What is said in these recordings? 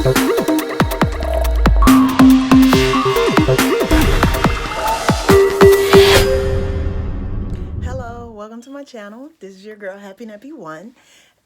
Hello, welcome to my channel. This is your girl Happy Nappy One.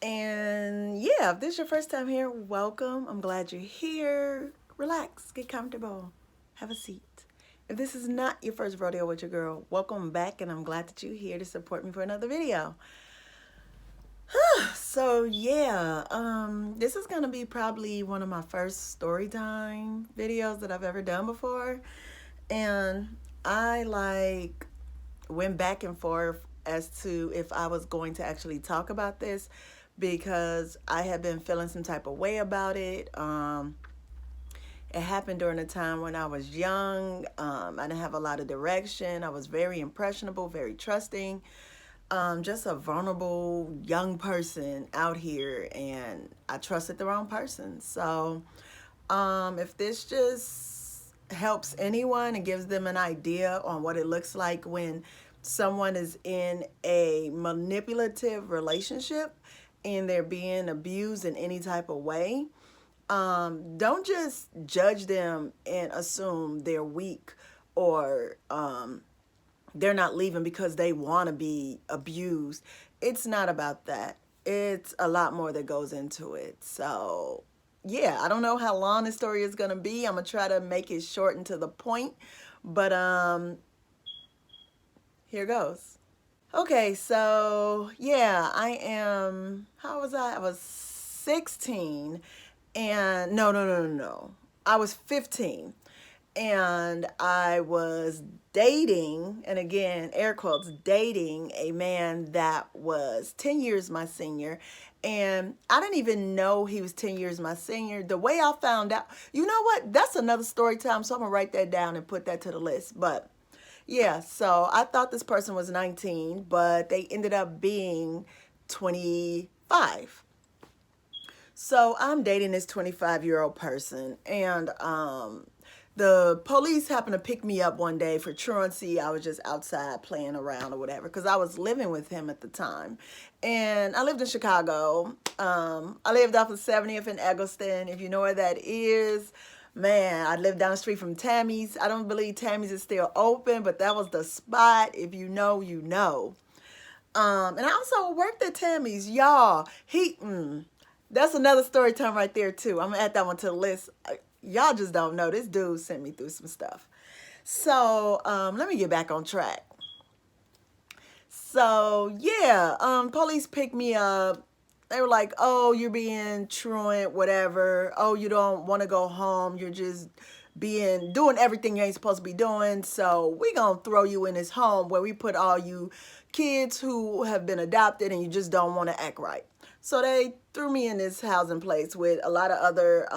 And yeah, if this is your first time here, welcome. I'm glad you're here. Relax, get comfortable, have a seat. If this is not your first rodeo with your girl, welcome back, and I'm glad that you're here to support me for another video. So yeah, this is gonna be probably one of my first story time videos that I've ever done before. And I went back and forth as to if I was going to actually talk about this because I had been feeling some type of way about it. It happened during a time when I was young. I didn't have a lot of direction. I was very impressionable, very trusting. Just a vulnerable young person out here, and I trusted the wrong person. So if this just helps anyone and gives them an idea on what it looks like when someone is in a manipulative relationship and they're being abused in any type of way, don't just judge them and assume they're weak or they're not leaving because they want to be abused. It's not about that. It's a lot more that goes into it. So yeah, I don't know how long this story is going to be. I'm going to try to make it short and to the point, but here goes. Okay, so yeah, how was I? I was 16 and no. I was 15 and I was dating, and again, air quotes, dating a man that was 10 years my senior. And I didn't even know he was 10 years my senior. The way I found out, you know what? That's another story time, so I'm going to write that down and put that to the list. But yeah, so I thought this person was 19, but they ended up being 25. So I'm dating this 25-year-old person, and the police happened to pick me up one day for truancy. I was just outside playing around or whatever because I was living with him at the time. And I lived in Chicago. I lived off of 70th and Eggleston. If you know where that is, man, I lived down the street from Tammy's. I don't believe Tammy's is still open, but that was the spot. If you know, you know. And I also worked at Tammy's, y'all. That's another story time right there too. I'm gonna add that one to the list. Y'all just don't know. This dude sent me through some stuff. So let me get back on track. So yeah, police picked me up. They were like, oh, you're being truant, whatever. Oh, you don't want to go home. You're just doing everything you ain't supposed to be doing. So we gonna throw you in this home where we put all you kids who have been adopted and you just don't want to act right. So they threw me in this housing place with a lot of other,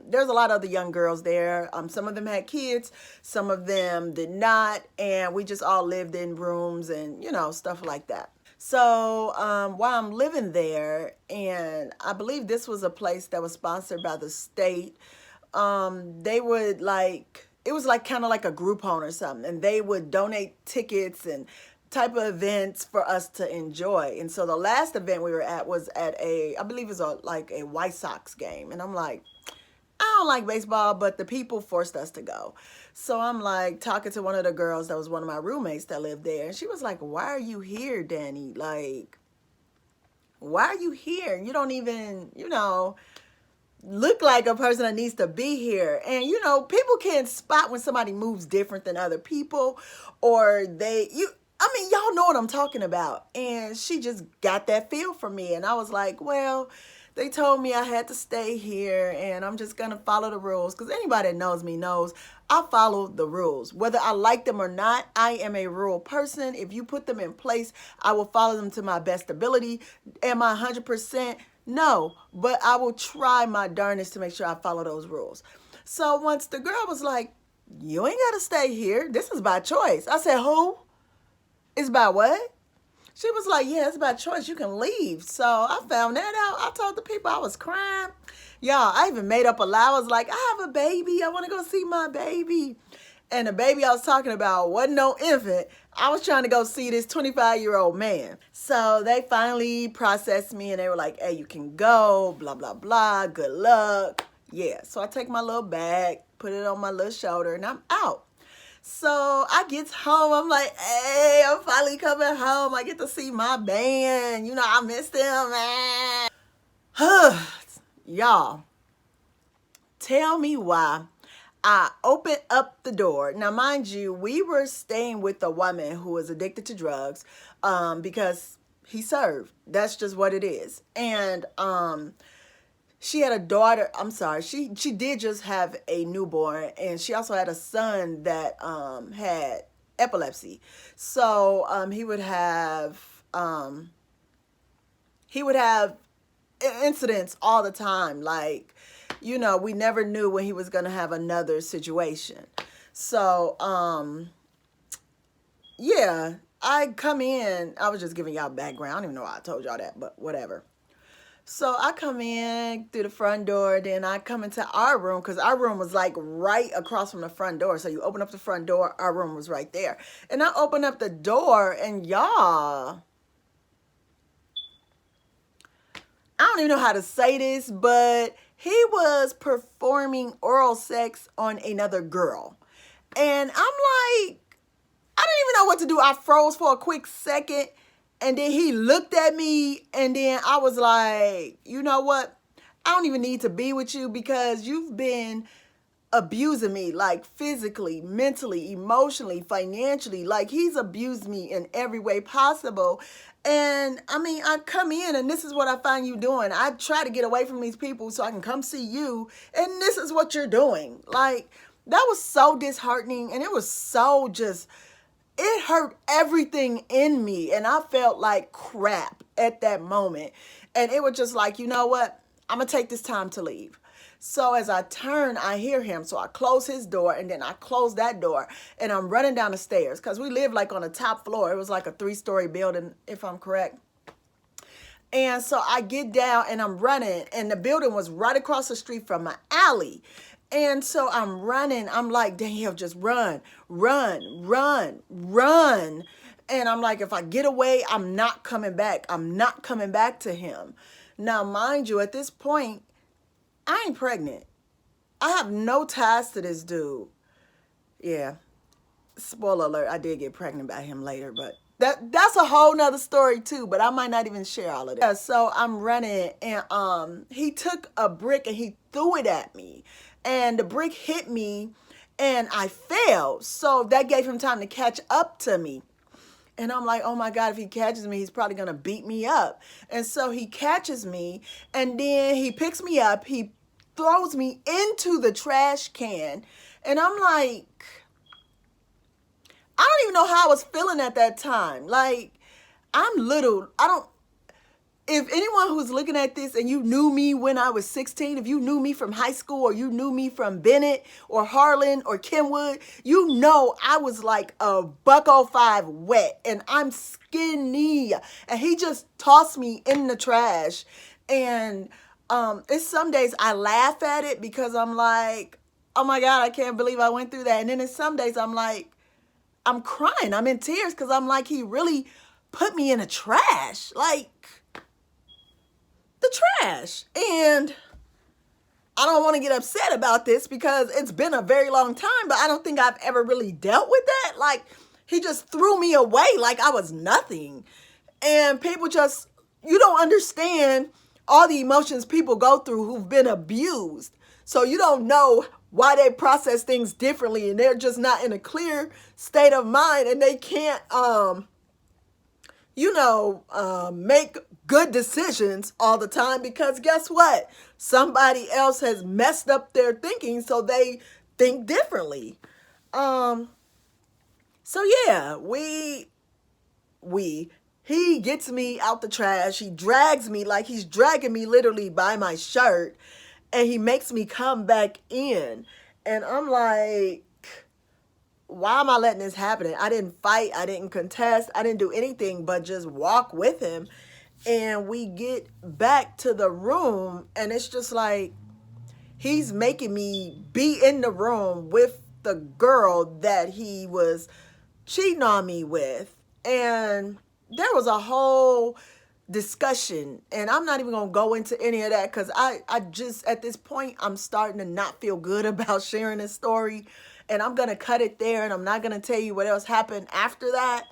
there's a lot of other young girls there. Some of them had kids, some of them did not. And we just all lived in rooms and, you know, stuff like that. So while I'm living there, and I believe this was a place that was sponsored by the state, they would it was like kind of like a like Groupon or something, and they would donate tickets and type of events for us to enjoy. And so the last event we were at was at I believe it was like a White Sox game. And I'm like, I don't like baseball, but the people forced us to go. So I'm like talking to one of the girls that was one of my roommates that lived there. And she was like, why are you here, Danny? Like, why are you here? You don't even, you know, look like a person that needs to be here. And, you know, people can spot when somebody moves different than other people, or y'all know what I'm talking about. And she just got that feel from me. And I was like, well, they told me I had to stay here and I'm just going to follow the rules. Because anybody that knows me knows I follow the rules. Whether I like them or not, I am a rule person. If you put them in place, I will follow them to my best ability. Am I 100%? No. But I will try my darnest to make sure I follow those rules. So once the girl was like, you ain't got to stay here. This is by choice. I said, who? It's by what? She was like, yeah, it's by choice. You can leave. So I found that out. I told the people I was crying. Y'all, I even made up a lie. I was like, I have a baby. I want to go see my baby. And the baby I was talking about wasn't no infant. I was trying to go see this 25-year-old man. So they finally processed me and they were like, hey, you can go, blah, blah, blah. Good luck. Yeah, so I take my little bag, put it on my little shoulder, and I'm out. So I get home. I'm like, hey, I'm finally coming home. I get to see my band. You know, I missed them, man. Y'all, tell me why I opened up the door. Now, mind you, we were staying with a woman who was addicted to drugs because he served. That's just what it is. And she had a daughter. I'm sorry. She did just have a newborn, and she also had a son that had epilepsy. So he would have incidents all the time. Like, you know, we never knew when he was going to have another situation. So yeah, I come in. I was just giving y'all background. I don't even know why I told y'all that, but whatever. So I come in through the front door, then I come into our room because our room was like right across from the front door. So you open up the front door, our room was right there. And I open up the door, and y'all, I don't even know how to say this, but he was performing oral sex on another girl. And I'm like, I didn't even know what to do. I froze for a quick second. And then he looked at me, and then I was like, you know what? I don't even need to be with you because you've been abusing me, like physically, mentally, emotionally, financially. Like, he's abused me in every way possible. And I mean, I come in and this is what I find you doing. I try to get away from these people so I can come see you, and this is what you're doing. Like, that was so disheartening, and it was so just, it hurt everything in me, and I felt like crap at that moment. And it was just like, you know what? I'm going to take this time to leave. So as I turn, I hear him. So I close his door, and then I close that door, and I'm running down the stairs because we live like on the top floor. It was like a 3-story building, if I'm correct. And so I get down and I'm running, and the building was right across the street from my alley. And so I'm running. I'm like, damn, just run, run, run, run. And I'm like, if I get away, I'm not coming back. I'm not coming back to him. Now, mind you, at this point, I ain't pregnant. I have no ties to this dude. Yeah. Spoiler alert, I did get pregnant by him later, but that's a whole nother story too, but I might not even share all of that. Yeah, so I'm running, and he took a brick and he threw it at me. And the brick hit me and I fell. So that gave him time to catch up to me. And I'm like, oh my God, if he catches me, he's probably going to beat me up. And so he catches me, and then he picks me up. He throws me into the trash can. And I'm like, I don't even know how I was feeling at that time. Like, I'm little. If anyone who's looking at this and you knew me when I was 16, if you knew me from high school, or you knew me from Bennett or Harlan or Kenwood, you know I was like a $105 wet, and I'm skinny. And he just tossed me in the trash. And it's some days I laugh at it because I'm like, oh my God, I can't believe I went through that. And then in some days I'm like, I'm crying. I'm in tears because I'm like, he really put me in the trash. Like, the trash. And I don't want to get upset about this because it's been a very long time, but I don't think I've ever really dealt with that. Like, he just threw me away like I was nothing. And people just, you don't understand all the emotions people go through who've been abused. So you don't know why they process things differently, and they're just not in a clear state of mind, and they can't make good decisions all the time because guess what? Somebody else has messed up their thinking, so they think differently. So yeah, he gets me out the trash. He drags me like he's dragging me literally by my shirt, and he makes me come back in. And I'm like, why am I letting this happen? I didn't fight. I didn't contest. I didn't do anything but just walk with him. And we get back to the room, and it's just like he's making me be in the room with the girl that he was cheating on me with. And there was a whole discussion, and I'm not even gonna go into any of that because I just at this point I'm starting to not feel good about sharing this story, and I'm gonna cut it there and I'm not gonna tell you what else happened after that.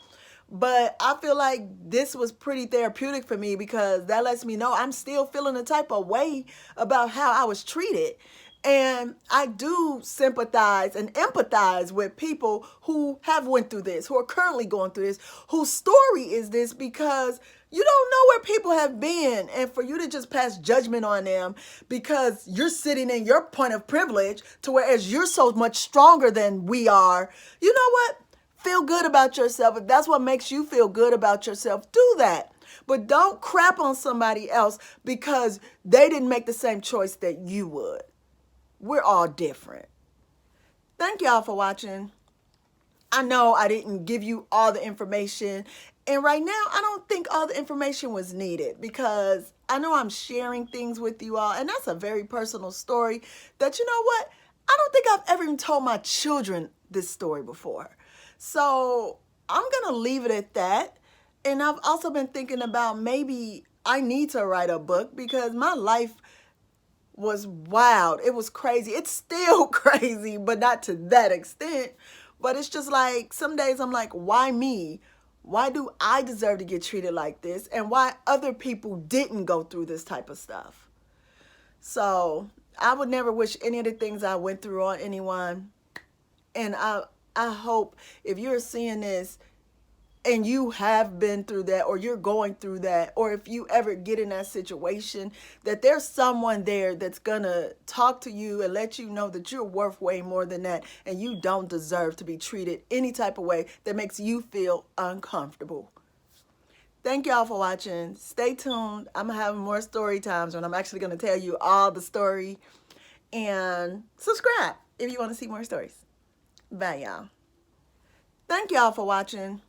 But I feel like this was pretty therapeutic for me because that lets me know I'm still feeling a type of way about how I was treated. And I do sympathize and empathize with people who have went through this, who are currently going through this, whose story is this, because you don't know where people have been. And for you to just pass judgment on them because you're sitting in your point of privilege to whereas you're so much stronger than we are, you know what? Feel good about yourself. If that's what makes you feel good about yourself, do that. But don't crap on somebody else because they didn't make the same choice that you would. We're all different. Thank y'all for watching. I know I didn't give you all the information. And right now, I don't think all the information was needed because I know I'm sharing things with you all. And that's a very personal story that, you know what? I don't think I've ever even told my children this story before. So I'm going to leave it at that. And I've also been thinking about maybe I need to write a book because my life was wild. It was crazy. It's still crazy, but not to that extent. But it's just like some days I'm like, why me? Why do I deserve to get treated like this? And why other people didn't go through this type of stuff? So I would never wish any of the things I went through on anyone. And I hope if you're seeing this and you have been through that or you're going through that, or if you ever get in that situation, that there's someone there that's gonna talk to you and let you know that you're worth way more than that and you don't deserve to be treated any type of way that makes you feel uncomfortable. Thank y'all for watching. Stay tuned. I'm having more story times when I'm actually gonna tell you all the story. And subscribe if you want to see more stories. Bye, y'all. Thank y'all for watching.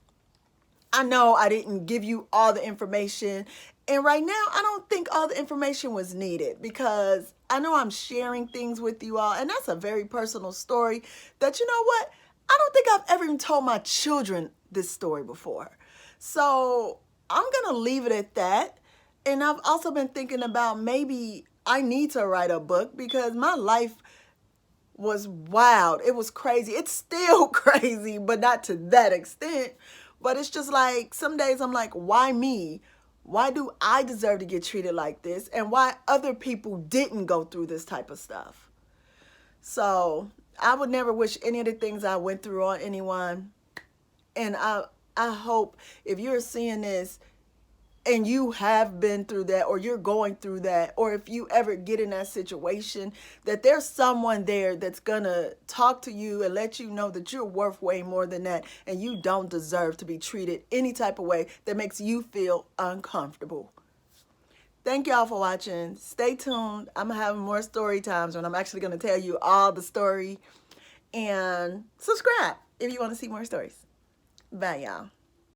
I know I didn't give you all the information. And right now, I don't think all the information was needed because I know I'm sharing things with you all. And that's a very personal story that, you know what? I don't think I've ever even told my children this story before. So I'm going to leave it at that. And I've also been thinking about maybe I need to write a book because my life was wild. It was crazy. It's still crazy, but not to that extent. But it's just like some days I'm like, why me? Why do I deserve to get treated like this? And why other people didn't go through this type of stuff? So I would never wish any of the things I went through on anyone. And I hope if you're seeing this and you have been through that or you're going through that, or if you ever get in that situation, that there's someone there that's gonna talk to you and let you know that you're worth way more than that and you don't deserve to be treated any type of way that makes you feel uncomfortable. Thank y'all for watching. Stay tuned. I'm having more story times when I'm actually gonna tell you all the story. And subscribe if you want to see more stories. Bye, y'all.